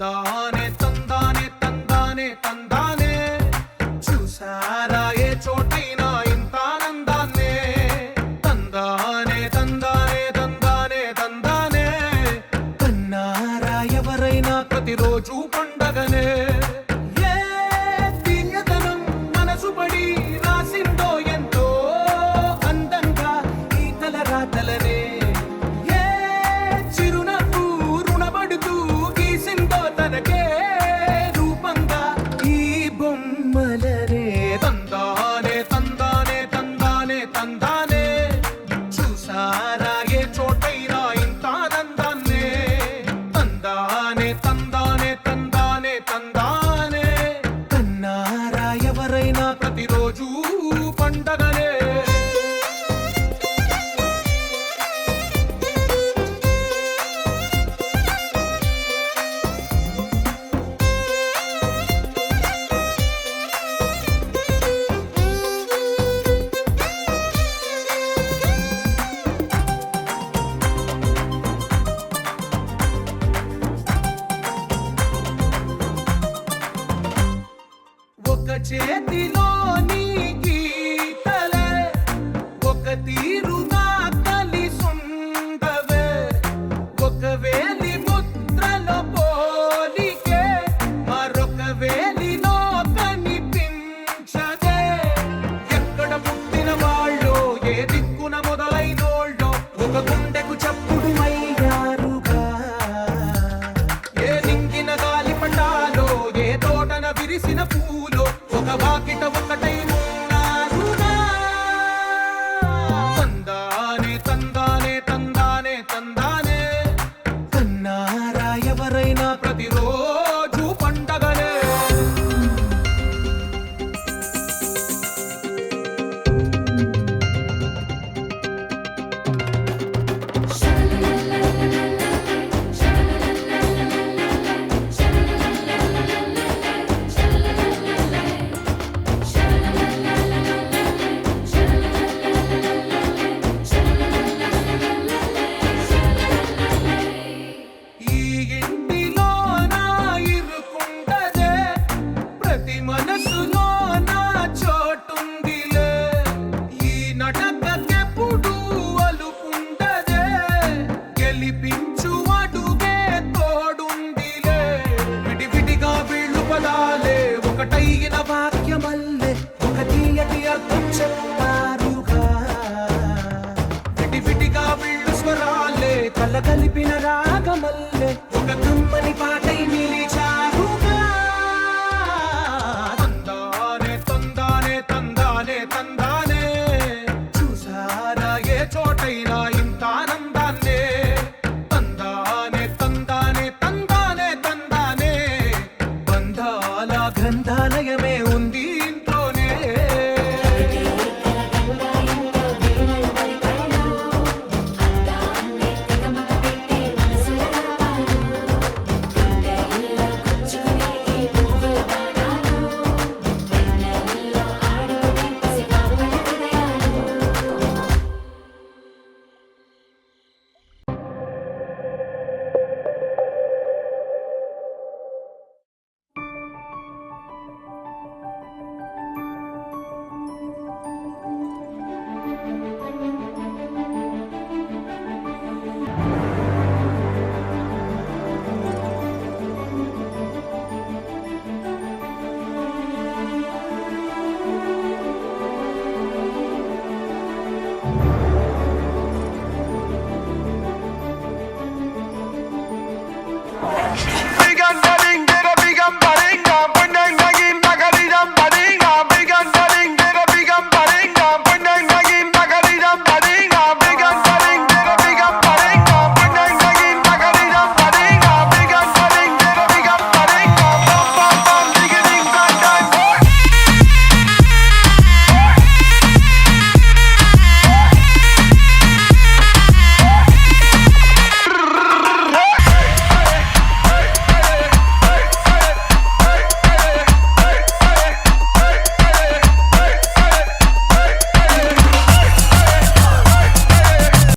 తందానే తందానే తందానే తందానే చూసారా ఏ చోటైనా ఇంత ఆనందాన్నే తందానే తందానే తందానే తందానే కన్నారా ఎవరైనా ప్రతిరోజు పండగనే ఏ దివ్యతనం మనసు పడి రాసిందో ఎంతో అందంగా ఈ తలరాతలనే తనకే రూపంగా ఈ బొమ్మలనే తందానే తందానే తందానే తందానే చూసారా ఏ చోటైనా ఇంత ఆనందాన్నే తందానే తందానే తందానే తందానే కన్నారా ఎవరైనా ప్రతిరోజు పండగనే ఒక చేతిలో నీ గీతలే ఒక తీరుగా కలిసుండవే ఒక వేలి ముద్రలో పోలికే మరొక వేలిలో కనిపించదే ఎక్కడ పుట్టిన వాళ్ళో ఏ దిక్కున మొదలైనోళ్ళో ఒక గుండెకు చప్పుడు అయ్యారుగా ఏ నింగిన గాలి పటాలో ఏ తోటన విరిసిన పూలో ఒక వాకిట ఒకటై ఉన్నారుగా తందానే తందానే తందానే తందానే కన్నారా ఎవరైనా ప్రతిరోజు పండగనే మనసులో నా చోటుందిలే ఈ నటకెప్పుడు అలుపుండదే గెలిపించు అడుగే తోడుందిలే విడివిడిగా వీళ్ళు పదాలే ఒకటైన వాక్యమల్లే ఒక తీయటి అర్థం చెప్పారుగా విడివిడిగా వీళ్ళు స్వరాలే కలగలిపిన రా